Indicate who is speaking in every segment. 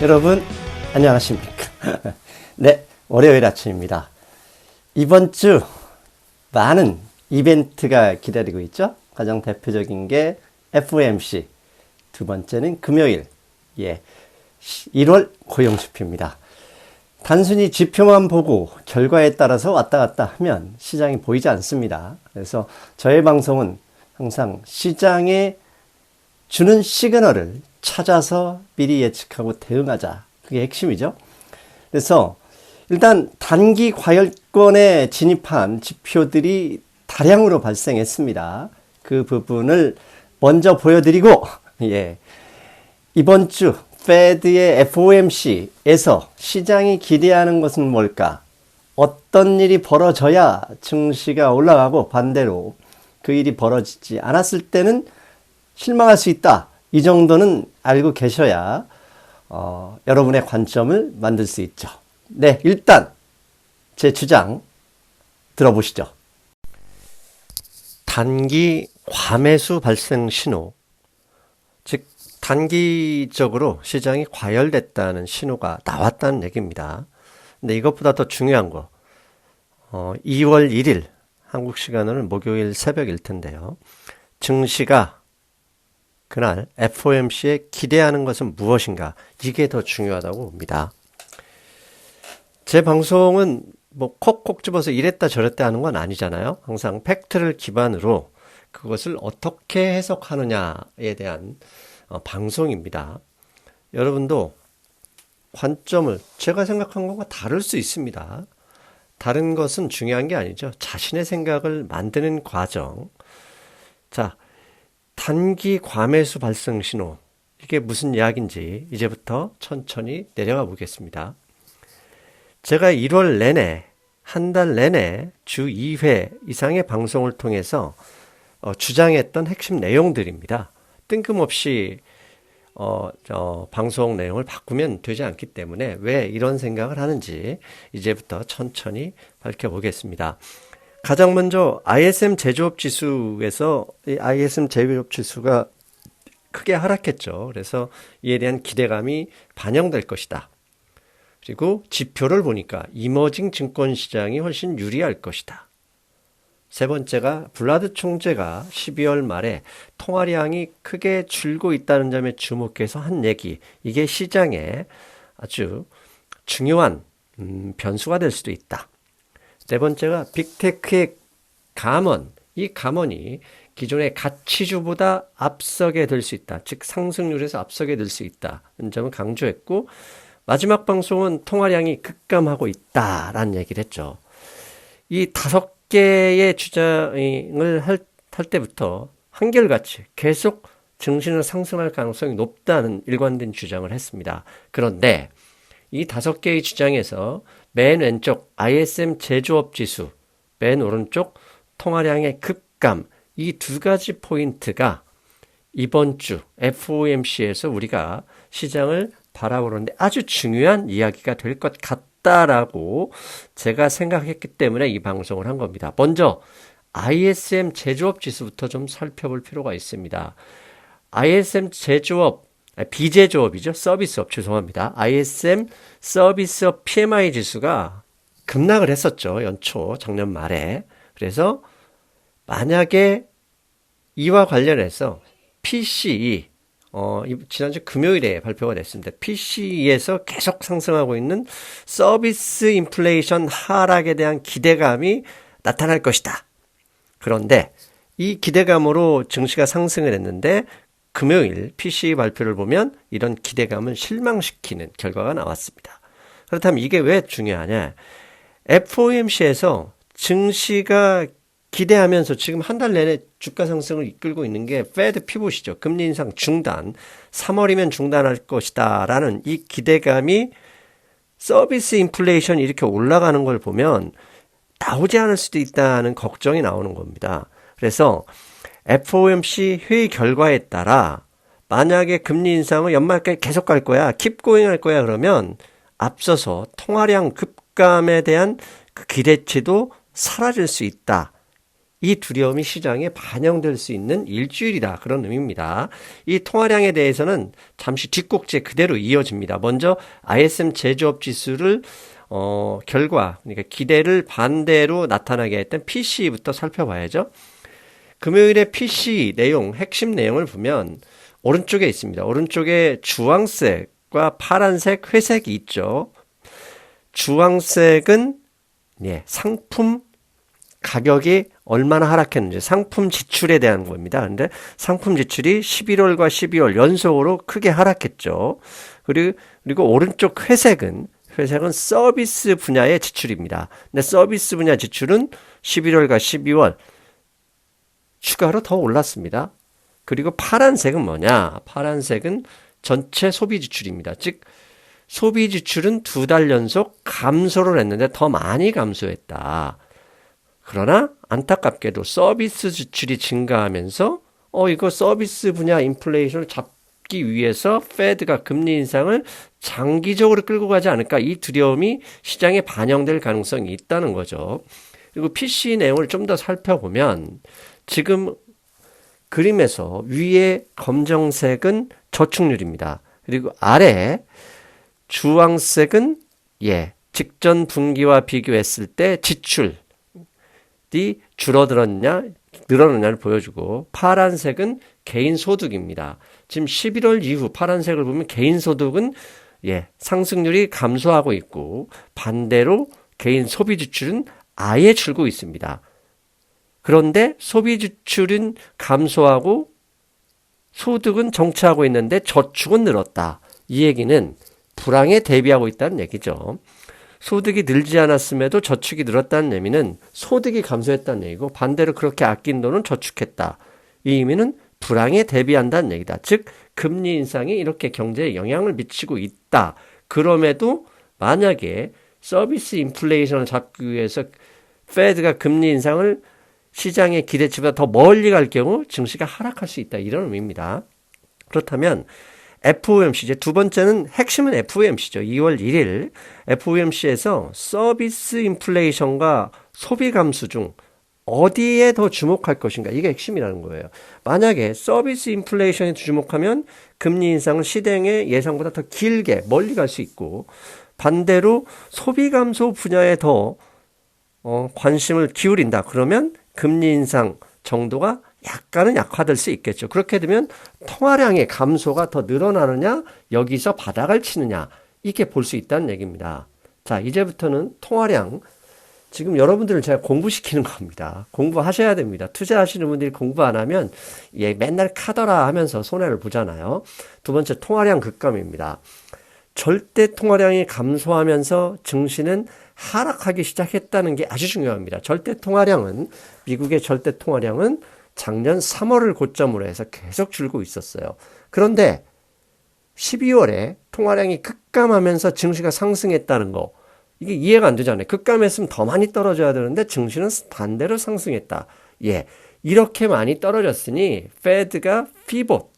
Speaker 1: 여러분 안녕하십니까? 네, 월요일 아침입니다. 이번 주 많은 이벤트가 기다리고 있죠. 가장 대표적인 게 FOMC, 두 번째는 금요일, 1월 고용지표입니다. 단순히 지표만 보고 결과에 따라서 왔다 갔다 하면 시장이 보이지 않습니다. 그래서 저의 방송은 항상 시장에 주는 시그널을 찾아서 미리 예측하고 대응하자. 그게 핵심이죠. 그래서 일단 단기 과열권에 진입한 지표들이 다량으로 발생했습니다. 그 부분을 먼저 보여드리고, 이번 주 페드의 FOMC에서 시장이 기대하는 것은 뭘까? 어떤 일이 벌어져야 증시가 올라가고 반대로 그 일이 벌어지지 않았을 때는 실망할 수 있다. 이 정도는 알고 계셔야 여러분의 관점을 만들 수 있죠. 네, 일단 제 주장 들어보시죠. 단기 과매수 발생 신호, 즉 단기적으로 시장이 과열됐다는 신호가 나왔다는 얘기입니다. 근데 이것보다 더 중요한 거, 2월 1일 한국 시간으로는 목요일 새벽일 텐데요. 증시가 그날 FOMC에 기대하는 것은 무엇인가? 이게 더 중요하다고 봅니다. 제 방송은 뭐 콕콕 집어서 이랬다 저랬다 하는 건 아니잖아요. 항상 팩트를 기반으로 그것을 어떻게 해석하느냐에 대한 방송입니다. 여러분도 관점을 제가 생각한 것과 다를 수 있습니다. 다른 것은 중요한 게 아니죠. 자신의 생각을 만드는 과정. 자, 단기 과매수 발생 신호, 이게 무슨 이야기인지 이제부터 천천히 내려가 보겠습니다. 제가 1월 내내, 한 달 내내 주 2회 이상의 방송을 통해서 주장했던 핵심 내용들입니다. 뜬금없이 방송 내용을 바꾸면 되지 않기 때문에 왜 이런 생각을 하는지 이제부터 천천히 밝혀보겠습니다. 가장 먼저 ISM 제조업 지수에서 이 ISM 제조업 지수가 크게 하락했죠. 그래서 이에 대한 기대감이 반영될 것이다. 그리고 지표를 보니까 이머징 증권 시장이 훨씬 유리할 것이다. 세 번째가 블라드 총재가 12월 말에 통화량이 크게 줄고 있다는 점에 주목해서 한 얘기. 이게 시장에 아주 중요한 변수가 될 수도 있다. 네 번째가 빅테크의 감원, 이 감원이 기존의 가치주보다 앞서게 될 수 있다. 즉 상승률에서 앞서게 될 수 있다는 점을 강조했고, 마지막 방송은 통화량이 급감하고 있다라는 얘기를 했죠. 이 5개의 주장을 할 때부터 한결같이 계속 증시는 상승할 가능성이 높다는 일관된 주장을 했습니다. 그런데 이 5개의 주장에서 맨 왼쪽 ISM 제조업 지수, 맨 오른쪽 통화량의 급감, 이 두 가지 포인트가 이번 주 FOMC에서 우리가 시장을 바라보는데 아주 중요한 이야기가 될 것 같다라고 제가 생각했기 때문에 이 방송을 한 겁니다. 먼저 ISM 제조업 지수부터 좀 살펴볼 필요가 있습니다. ISM 제조업, 비제조업이죠. 서비스업, 죄송합니다. ISM 서비스업 PMI 지수가 급락을 했었죠. 연초, 작년 말에. 그래서 만약에 이와 관련해서 PCE, 지난주 금요일에 발표가 됐습니다. PCE에서 계속 상승하고 있는 서비스 인플레이션 하락에 대한 기대감이 나타날 것이다. 그런데 이 기대감으로 증시가 상승을 했는데 금요일 PCE 발표를 보면 이런 기대감을 실망시키는 결과가 나왔습니다. 그렇다면 이게 왜 중요하냐? FOMC에서 증시가 기대하면서 지금 한 달 내내 주가 상승을 이끌고 있는 게 페드 피봇이죠. 금리 인상 중단, 3월이면 중단할 것이다 라는 이 기대감이 서비스 인플레이션이 이렇게 올라가는 걸 보면 나오지 않을 수도 있다는 걱정이 나오는 겁니다. 그래서 FOMC 회의 결과에 따라 만약에 금리 인상을 연말까지 계속 갈 거야, 킵 고잉 할 거야 그러면 앞서서 통화량 급감에 대한 그 기대치도 사라질 수 있다. 이 두려움이 시장에 반영될 수 있는 일주일이다. 그런 의미입니다. 이 통화량에 대해서는 잠시 뒷꼭지에 그대로 이어집니다. 먼저 ISM 제조업 지수를 결과, 그러니까 기대를 반대로 나타나게 했던 PC부터 살펴봐야죠. 금요일에 PC 내용, 핵심 내용을 보면 오른쪽에 있습니다. 오른쪽에 주황색과 파란색, 회색이 있죠. 주황색은 상품 가격이 얼마나 하락했는지 상품 지출에 대한 겁니다. 그런데 상품 지출이 11월과 12월 연속으로 크게 하락했죠. 그리고 오른쪽 회색은 서비스 분야의 지출입니다. 근데 서비스 분야 지출은 11월과 12월 추가로 더 올랐습니다. 그리고 파란색은 뭐냐? 파란색은 전체 소비 지출입니다. 즉 소비 지출은 2달 연속 감소를 했는데 더 많이 감소했다. 그러나 안타깝게도 서비스 지출이 증가하면서 이거 서비스 분야 인플레이션을 잡기 위해서 페드가 금리 인상을 장기적으로 끌고 가지 않을까, 이 두려움이 시장에 반영될 가능성이 있다는 거죠. 그리고 PC 내용을 좀 더 살펴보면 지금 그림에서 위에 검정색은 저축률입니다. 그리고 아래 주황색은 직전 분기와 비교했을 때 지출 줄어들었냐 늘어났냐를 보여주고, 파란색은 개인 소득입니다. 지금 11월 이후 파란색을 보면 개인 소득은 상승률이 감소하고 있고, 반대로 개인 소비 지출은 아예 줄고 있습니다. 그런데 소비 지출은 감소하고 소득은 정체하고 있는데 저축은 늘었다. 이 얘기는 불황에 대비하고 있다는 얘기죠. 소득이 늘지 않았음에도 저축이 늘었다는 의미는 소득이 감소했다는 얘기고, 반대로 그렇게 아낀 돈은 저축했다. 이 의미는 불황에 대비한다는 얘기다. 즉 금리 인상이 이렇게 경제에 영향을 미치고 있다. 그럼에도 만약에 서비스 인플레이션을 잡기 위해서 페드가 금리 인상을 시장의 기대치보다 더 멀리 갈 경우 증시가 하락할 수 있다. 이런 의미입니다. 그렇다면 FOMC, 이제 두 번째는 핵심은 FOMC죠. 2월 1일 FOMC에서 서비스 인플레이션과 소비 감소 중 어디에 더 주목할 것인가, 이게 핵심이라는 거예요. 만약에 서비스 인플레이션에 주목하면 금리 인상은 시장의 예상보다 더 길게 멀리 갈 수 있고, 반대로 소비 감소 분야에 더 관심을 기울인다. 그러면 금리 인상 정도가 약간은 약화될 수 있겠죠. 그렇게 되면 통화량의 감소가 더 늘어나느냐, 여기서 바닥을 치느냐, 이렇게 볼 수 있다는 얘기입니다. 자, 이제부터는 통화량, 지금 여러분들을 제가 공부시키는 겁니다. 공부하셔야 됩니다. 투자하시는 분들이 공부 안 하면 맨날 카더라 하면서 손해를 보잖아요. 두 번째, 통화량 급감입니다. 절대 통화량이 감소하면서 증시는 하락하기 시작했다는 게 아주 중요합니다. 절대 통화량은, 미국의 절대 통화량은 작년 3월을 고점으로 해서 계속 줄고 있었어요. 그런데 12월에 통화량이 급감하면서 증시가 상승했다는 거, 이게 이해가 안 되잖아요. 급감했으면 더 많이 떨어져야 되는데 증시는 반대로 상승했다. 이렇게 많이 떨어졌으니 페드가 피봇,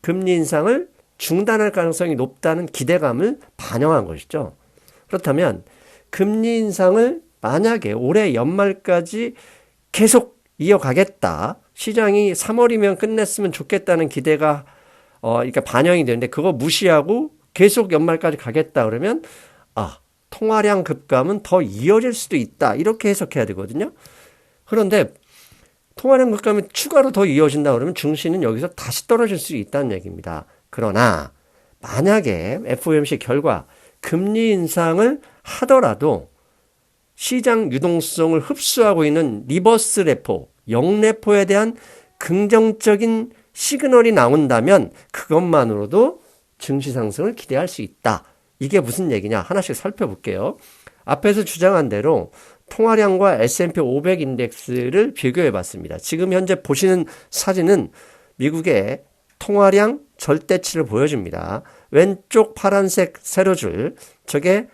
Speaker 1: 금리 인상을 중단할 가능성이 높다는 기대감을 반영한 것이죠. 그렇다면 금리 인상을 만약에 올해 연말까지 계속 이어가겠다, 시장이 3월이면 끝냈으면 좋겠다는 기대가 그러니까 반영이 되는데, 그거 무시하고 계속 연말까지 가겠다 그러면 통화량 급감은 더 이어질 수도 있다, 이렇게 해석해야 되거든요. 그런데 통화량 급감이 추가로 더 이어진다 그러면 증시는 여기서 다시 떨어질 수 있다는 얘기입니다. 그러나 만약에 FOMC 결과 금리 인상을 하더라도 시장 유동성을 흡수하고 있는 리버스 레포, 영레포에 대한 긍정적인 시그널이 나온다면 그것만으로도 증시 상승을 기대할 수 있다. 이게 무슨 얘기냐, 하나씩 살펴볼게요. 앞에서 주장한 대로 통화량과 S&P 500 인덱스를 비교해 봤습니다. 지금 현재 보시는 사진은 미국의 통화량 절대치를 보여줍니다. 왼쪽 파란색 세로줄, 저게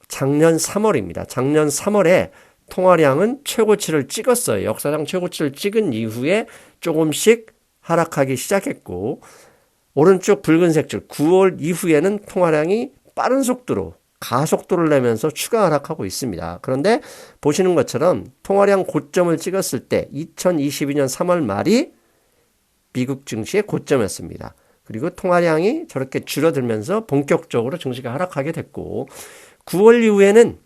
Speaker 1: 작년 3월입니다. 작년 3월에 통화량은 최고치를 찍었어요. 역사상 최고치를 찍은 이후에 조금씩 하락하기 시작했고, 오른쪽 붉은색 줄 9월 이후에는 통화량이 빠른 속도로 가속도를 내면서 추가 하락하고 있습니다. 그런데 보시는 것처럼 통화량 고점을 찍었을 때 2022년 3월 말이 미국 증시의 고점이었습니다. 그리고 통화량이 저렇게 줄어들면서 본격적으로 증시가 하락하게 됐고 9월 이후에는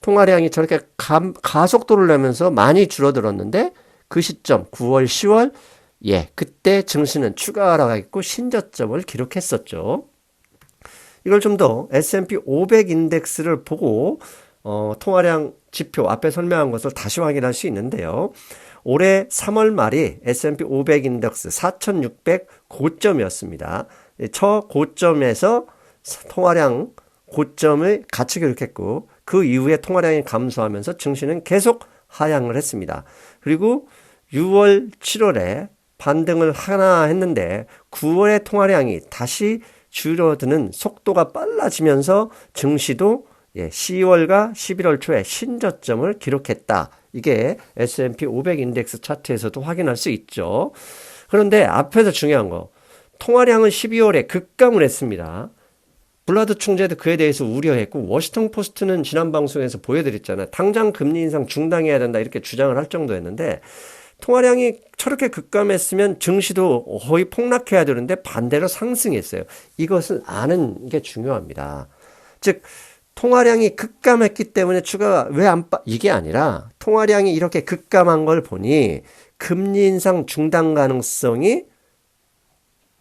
Speaker 1: 통화량이 저렇게 가속도를 내면서 많이 줄어들었는데 그 시점 9월, 10월 그때 증시는 추가 하락했고 신저점을 기록했었죠. 이걸 좀 더 S&P 500 인덱스를 보고 통화량 지표 앞에 설명한 것을 다시 확인할 수 있는데요. 올해 3월 말이 S&P 500 인덱스 4,600 고점이었습니다. 첫 고점에서 통화량 고점을 같이 기록했고 그 이후에 통화량이 감소하면서 증시는 계속 하향을 했습니다. 그리고 6월, 7월에 반등을 하나 했는데 9월에 통화량이 다시 줄어드는 속도가 빨라지면서 증시도 10월과 11월 초에 신저점을 기록했다. 이게 S&P 500 인덱스 차트에서도 확인할 수 있죠. 그런데 앞에서 중요한 거, 통화량은 12월에 급감을 했습니다. 블라드 총재도 그에 대해서 우려했고 워싱턴 포스트는 지난 방송에서 보여드렸잖아요. 당장 금리 인상 중단해야 된다 이렇게 주장을 할 정도였는데 통화량이 저렇게 급감했으면 증시도 거의 폭락해야 되는데 반대로 상승했어요. 이것을 아는 게 중요합니다. 즉 통화량이 급감했기 때문에 추가가 이게 아니라 통화량이 이렇게 급감한 걸 보니 금리 인상 중단 가능성이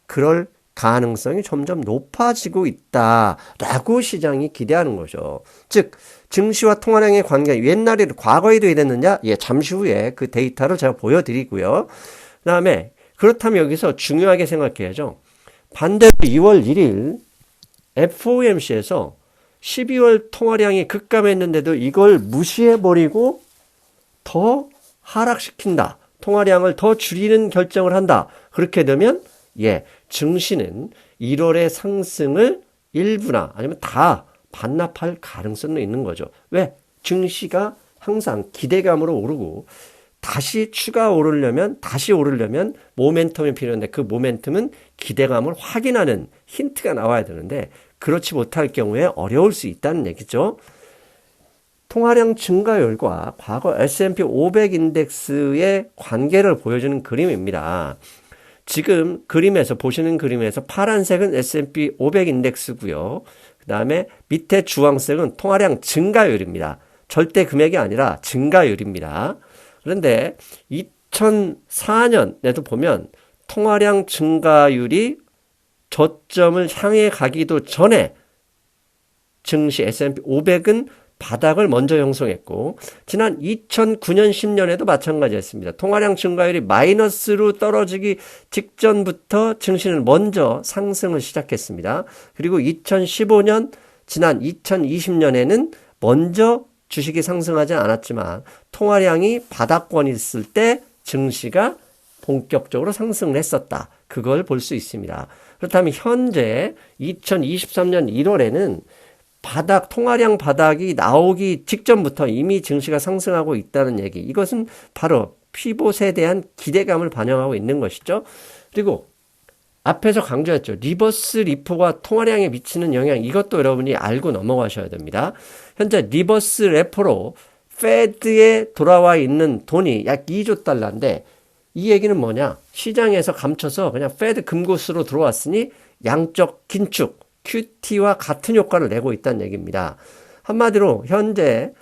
Speaker 1: 그럴 가능성이 점점 높아지고 있다라고 시장이 기대하는 거죠. 즉 증시와 통화량의 관계 옛날에 과거에도 이랬느냐? 잠시 후에 그 데이터를 제가 보여드리고요. 그다음에 그렇다면 여기서 중요하게 생각해야죠. 반대로 2월 1일 FOMC에서 12월 통화량이 급감했는데도 이걸 무시해버리고 더 하락시킨다. 통화량을 더 줄이는 결정을 한다. 그렇게 되면 증시는 1월의 상승을 일부나 아니면 다 반납할 가능성도 있는 거죠. 왜? 증시가 항상 기대감으로 오르고 다시 오르려면 모멘텀이 필요한데 그 모멘텀은 기대감을 확인하는 힌트가 나와야 되는데 그렇지 못할 경우에 어려울 수 있다는 얘기죠. 통화량 증가율과 과거 S&P 500 인덱스의 관계를 보여주는 그림입니다. 지금 보시는 그림에서 파란색은 S&P 500 인덱스고요. 그 다음에 밑에 주황색은 통화량 증가율입니다. 절대 금액이 아니라 증가율입니다. 그런데 2004년에도 보면 통화량 증가율이 저점을 향해 가기도 전에 증시 S&P 500은 바닥을 먼저 형성했고 지난 2009년 10년에도 마찬가지였습니다. 통화량 증가율이 마이너스로 떨어지기 직전부터 증시는 먼저 상승을 시작했습니다. 그리고 2015년 지난 2020년에는 먼저 주식이 상승하지 않았지만 통화량이 바닥권이 있을 때 증시가 본격적으로 상승을 했었다. 그걸 볼 수 있습니다. 그렇다면 현재 2023년 1월에는 통화량 바닥이 나오기 직전부터 이미 증시가 상승하고 있다는 얘기. 이것은 바로 피봇에 대한 기대감을 반영하고 있는 것이죠. 그리고 앞에서 강조했죠. 리버스 리포가 통화량에 미치는 영향. 이것도 여러분이 알고 넘어가셔야 됩니다. 현재 리버스 레포로 페드에 돌아와 있는 돈이 약 2조 달러인데 이 얘기는 뭐냐? 시장에서 감춰서 그냥 페드 금고수로 들어왔으니 양적 긴축. QT와 같은 효과를 내고 있다는 얘기입니다. 한마디로 현재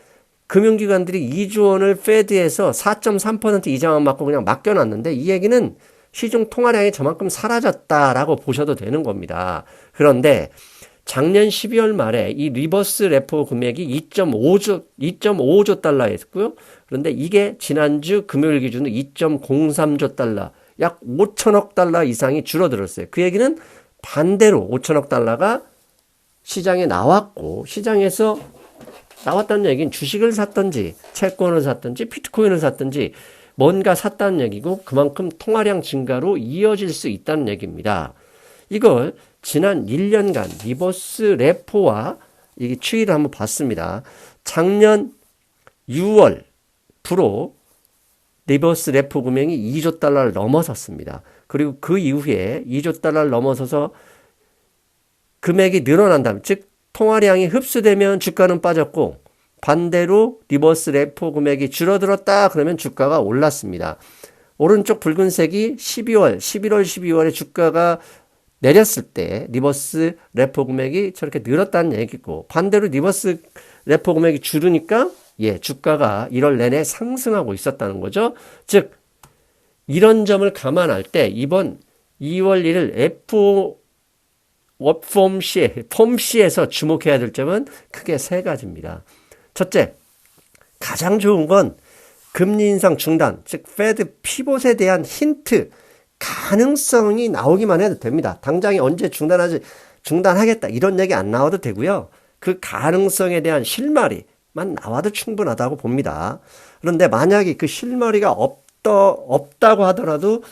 Speaker 1: 금융기관들이 2조 원을 페드에서 4.3% 이자만 맞고 그냥 맡겨놨는데 이 얘기는 시중 통화량이 저만큼 사라졌다라고 보셔도 되는 겁니다. 그런데 작년 12월 말에 이 리버스 레포 금액이 2.5조 달러였고요. 그런데 이게 지난주 금요일 기준으로 2.03조 달러, 약 5천억 달러 이상이 줄어들었어요. 그 얘기는 반대로 5천억 달러가 시장에 나왔고 시장에서 나왔다는 얘기는 주식을 샀든지 채권을 샀든지 비트코인을 샀든지 뭔가 샀다는 얘기고 그만큼 통화량 증가로 이어질 수 있다는 얘기입니다. 이걸 지난 1년간 리버스 레포와 이게 추이를 한번 봤습니다. 작년 6월 프로 리버스 레포 금액이 2조 달러를 넘어섰습니다. 그리고 그 이후에 2조 달러를 넘어서서 금액이 늘어난다면, 즉 통화량이 흡수되면 주가는 빠졌고 반대로 리버스 레포 금액이 줄어들었다 그러면 주가가 올랐습니다. 오른쪽 붉은색이 11월, 12월에 주가가 내렸을 때 리버스 레포 금액이 저렇게 늘었다는 얘기고 반대로 리버스 레포 금액이 줄으니까 주가가 1월 내내 상승하고 있었다는 거죠. 즉 이런 점을 감안할 때 이번 2월 1일 FOMC에서 주목해야 될 점은 크게 세 가지입니다. 첫째, 가장 좋은 건 금리 인상 중단, 즉 페드 피봇에 대한 힌트, 가능성이 나오기만 해도 됩니다. 당장에 언제 중단하겠다 이런 얘기 안 나와도 되고요. 그 가능성에 대한 실마리만 나와도 충분하다고 봅니다. 그런데 만약에 그 실마리가 없다고 하더라도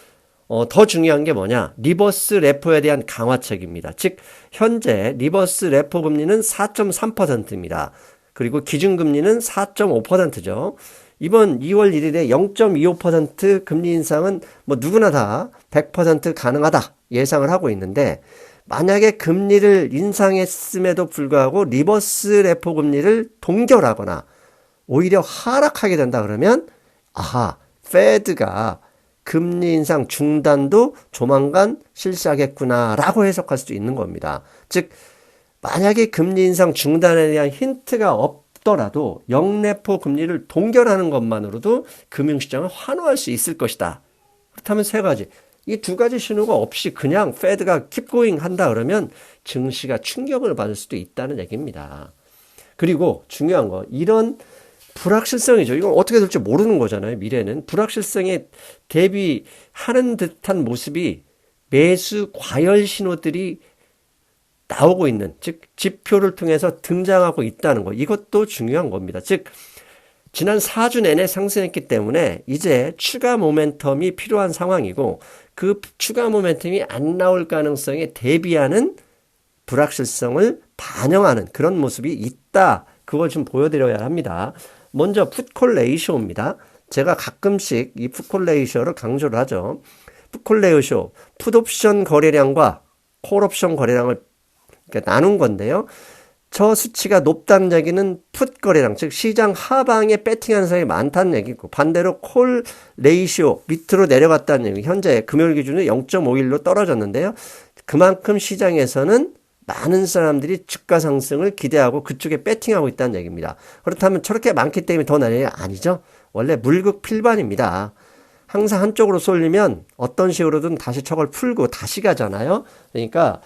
Speaker 1: 더 중요한 게 뭐냐? 리버스 레포에 대한 강화책입니다. 즉 현재 리버스 레포 금리는 4.3%입니다. 그리고 기준금리는 4.5%죠. 이번 2월 1일에 0.25% 금리 인상은 뭐 누구나 다 100% 가능하다 예상을 하고 있는데 만약에 금리를 인상했음에도 불구하고 리버스 레포 금리를 동결하거나 오히려 하락하게 된다 그러면 페드가 금리 인상 중단도 조만간 실시하겠구나라고 해석할 수도 있는 겁니다. 즉 만약에 금리 인상 중단에 대한 힌트가 없더라도 영레포 금리를 동결하는 것만으로도 금융시장을 환호할 수 있을 것이다. 그렇다면 세 가지. 이 두 가지 신호가 없이 그냥 페드가 keep going 한다 그러면 증시가 충격을 받을 수도 있다는 얘기입니다. 그리고 중요한 거 이런 불확실성이죠. 이건 어떻게 될지 모르는 거잖아요. 미래는. 불확실성에 대비하는 듯한 모습이 매수 과열 신호들이 나오고 있는, 즉 지표를 통해서 등장하고 있다는 거. 이것도 중요한 겁니다. 즉 지난 4주 내내 상승했기 때문에 이제 추가 모멘텀이 필요한 상황이고 그 추가 모멘텀이 안 나올 가능성에 대비하는 불확실성을 반영하는 그런 모습이 있다. 그걸 좀 보여드려야 합니다. 먼저 풋콜 레이쇼입니다. 제가 가끔씩 이 풋콜 레이쇼를 강조를 하죠. 풋콜 레이쇼, 풋옵션 거래량과 콜옵션 거래량을 나눈 건데요. 저 수치가 높다는 얘기는 풋 거래량, 즉 시장 하방에 배팅하는 사람이 많다는 얘기고 반대로 콜 레이쇼 밑으로 내려갔다는 얘기. 현재 금요일 기준으로 0.51로 떨어졌는데요. 그만큼 시장에서는 많은 사람들이 주가 상승을 기대하고 그쪽에 배팅하고 있다는 얘기입니다. 그렇다면 저렇게 많기 때문에 더 내려요? 아니죠. 원래 물극필반입니다. 항상 한쪽으로 쏠리면 어떤 식으로든 다시 저걸 풀고 다시 가잖아요. 그러니까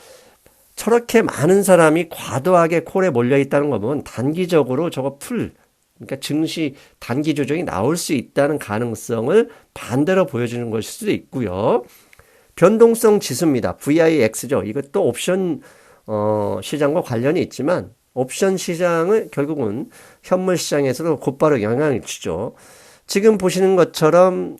Speaker 1: 저렇게 많은 사람이 과도하게 콜에 몰려 있다는 거 보면 단기적으로 그러니까 증시 단기 조정이 나올 수 있다는 가능성을 반대로 보여주는 것일 수도 있고요. 변동성 지수입니다. VIX죠. 이것도 옵션 시장과 관련이 있지만 옵션 시장을 결국은 현물 시장에서도 곧바로 영향을 주죠. 지금 보시는 것처럼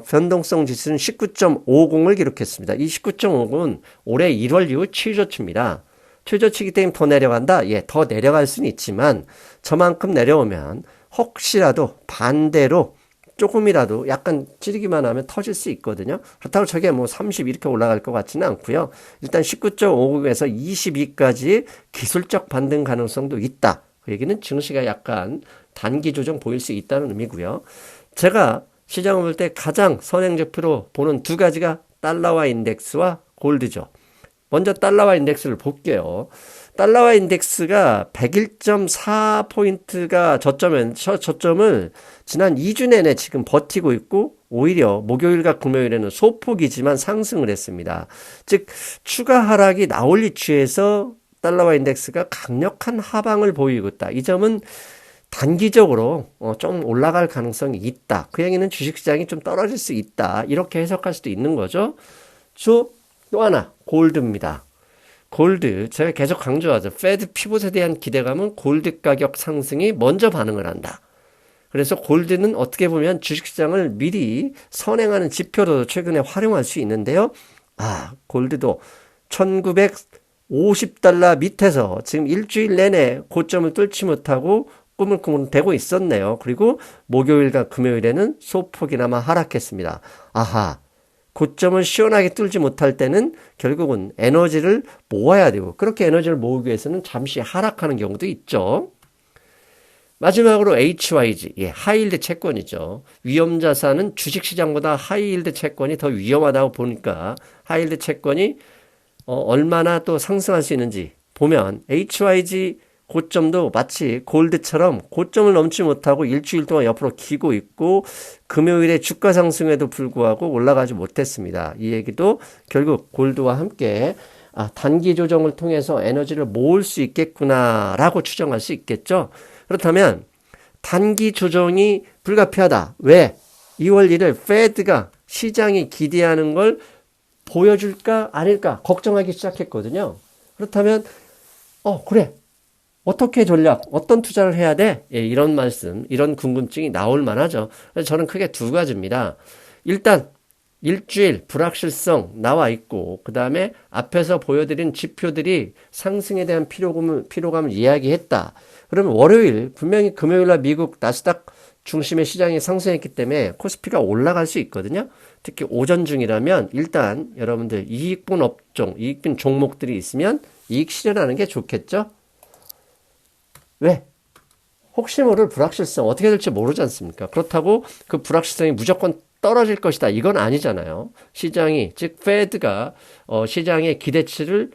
Speaker 1: 변동성 지수는 19.50을 기록했습니다. 이 19.50은 올해 1월 이후 최저치입니다. 최저치이기 때문에 더 내려간다? 더 내려갈 수는 있지만 저만큼 내려오면 혹시라도 반대로 조금이라도 약간 찌르기만 하면 터질 수 있거든요. 그렇다고 저게 뭐 30 이렇게 올라갈 것 같지는 않고요. 일단 19.50에서 22까지 기술적 반등 가능성도 있다. 그 얘기는 증시가 약간 단기 조정 보일 수 있다는 의미고요. 제가 시장을 볼 때 가장 선행지표로 보는 두 가지가 달러화 인덱스와 골드죠. 먼저 달러화 인덱스를 볼게요. 달러화 인덱스가 101.4포인트가 저점을 지난 2주 내내 지금 버티고 있고 오히려 목요일과 금요일에는 소폭이지만 상승을 했습니다. 즉 추가 하락이 나올 위치에서 달러화 인덱스가 강력한 하방을 보이고 있다. 이 점은 단기적으로 좀 올라갈 가능성이 있다. 그 얘기는 주식시장이 좀 떨어질 수 있다. 이렇게 해석할 수도 있는 거죠. 또 하나 골드입니다. 골드 제가 계속 강조하죠. 페드 피봇에 대한 기대감은 골드 가격 상승이 먼저 반응을 한다. 그래서 골드는 어떻게 보면 주식시장을 미리 선행하는 지표로 최근에 활용할 수 있는데요. 골드도 1950달러 밑에서 지금 일주일 내내 고점을 뚫지 못하고 꾸물꾸물대고 있었네요. 그리고 목요일과 금요일에는 소폭이나마 하락했습니다. 고점을 시원하게 뚫지 못할 때는 결국은 에너지를 모아야 되고, 그렇게 에너지를 모으기 위해서는 잠시 하락하는 경우도 있죠. 마지막으로 HYG, 하이힐드 채권이죠. 위험자산은 주식시장보다 하이힐드 채권이 더 위험하다고 보니까 하이힐드 채권이 얼마나 또 상승할 수 있는지 보면 HYG 고점도 마치 골드처럼 고점을 넘지 못하고 일주일 동안 옆으로 기고 있고 금요일에 주가 상승에도 불구하고 올라가지 못했습니다. 이 얘기도 결국 골드와 함께 단기 조정을 통해서 에너지를 모을 수 있겠구나라고 추정할 수 있겠죠. 그렇다면 단기 조정이 불가피하다. 왜? 2월 1일 페드가 시장이 기대하는 걸 보여줄까 아닐까 걱정하기 시작했거든요. 그렇다면 그래. 어떻게 전략, 어떤 투자를 해야 돼? 이런 말씀, 이런 궁금증이 나올 만하죠. 그래서 저는 크게 두 가지입니다. 일단 일주일 불확실성 나와 있고 그 다음에 앞에서 보여드린 지표들이 상승에 대한 피로감을 이야기했다. 그러면 월요일 분명히 금요일날 미국 나스닥 중심의 시장이 상승했기 때문에 코스피가 올라갈 수 있거든요. 특히 오전 중이라면 일단 여러분들 이익분 업종, 이익분 종목들이 있으면 이익 실현하는 게 좋겠죠. 왜? 혹시 모를 불확실성 어떻게 될지 모르지 않습니까? 그렇다고 그 불확실성이 무조건 떨어질 것이다. 이건 아니잖아요. 시장이, 즉 페드가 시장의 기대치를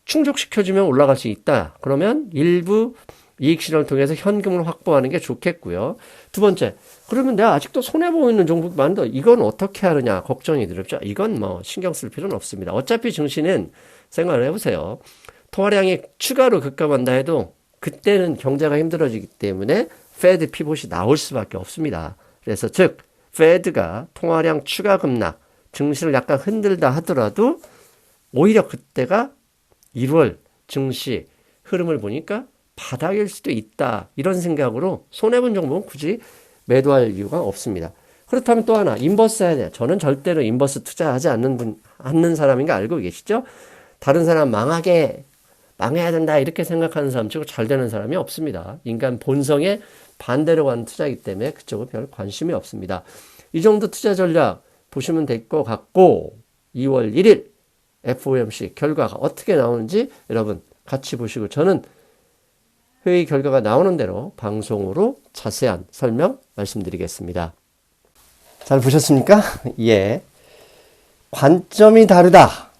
Speaker 1: 충족시켜주면 올라갈 수 있다. 그러면 일부 이익 실현을 통해서 현금을 확보하는 게 좋겠고요. 두 번째, 그러면 내가 아직도 손해보고 있는 종목이 많은데 이건 어떻게 하느냐 걱정이 들었죠. 이건 신경 쓸 필요는 없습니다. 어차피 증시는 생각을 해보세요. 통화량이 추가로 급감한다 해도 그때는 경제가 힘들어지기 때문에 페드 피봇이 나올 수밖에 없습니다. 그래서 즉 페드가 통화량 추가 급락, 증시를 약간 흔들다 하더라도 오히려 그때가 1월 증시 흐름을 보니까 바닥일 수도 있다. 이런 생각으로 손해본 종목은 굳이 매도할 이유가 없습니다. 그렇다면 또 하나, 인버스 해야 돼요. 저는 절대로 인버스 투자하지 않는 사람인 거 알고 계시죠? 다른 사람 망해야 된다 이렇게 생각하는 사람 치고 잘 되는 사람이 없습니다. 인간 본성에 반대로 가는 투자이기 때문에 그쪽은 별 관심이 없습니다. 이 정도 투자 전략 보시면 될 것 같고 2월 1일 FOMC 결과가 어떻게 나오는지 여러분 같이 보시고 저는 회의 결과가 나오는 대로 방송으로 자세한 설명 말씀드리겠습니다. 잘 보셨습니까? 예. 관점이 다르다.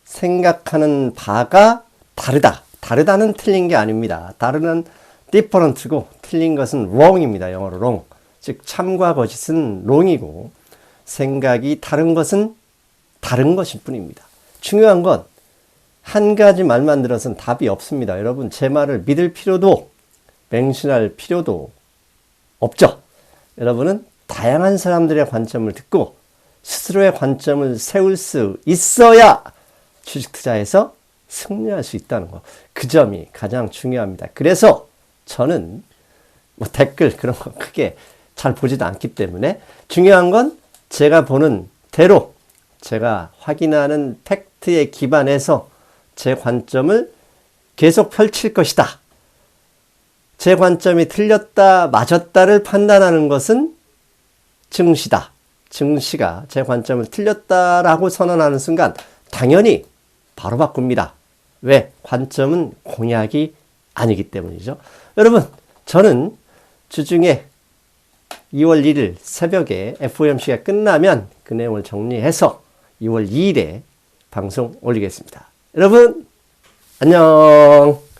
Speaker 1: 생각하는 바가 다르다. 다르다는 틀린 게 아닙니다. 다르는 different고 틀린 것은 wrong입니다. 영어로 wrong. 즉 참과 거짓은 wrong이고 생각이 다른 것은 다른 것일 뿐입니다. 중요한 건 한 가지 말만 들어서는 답이 없습니다. 여러분 제 말을 믿을 필요도 맹신할 필요도 없죠. 여러분은 다양한 사람들의 관점을 듣고 스스로의 관점을 세울 수 있어야 주식 투자에서 승리할 수 있다는 거. 그 점이 가장 중요합니다. 그래서 저는 댓글 그런 거 크게 잘 보지도 않기 때문에 중요한 건 제가 보는 대로 제가 확인하는 팩트에 기반해서 제 관점을 계속 펼칠 것이다. 제 관점이 틀렸다, 맞았다를 판단하는 것은 증시다. 증시가 제 관점을 틀렸다라고 선언하는 순간 당연히 바로 바꿉니다. 왜? 관점은 공약이 아니기 때문이죠. 여러분, 저는 주중에 2월 1일 새벽에 FOMC가 끝나면 그 내용을 정리해서 2월 2일에 방송 올리겠습니다. 여러분, 안녕!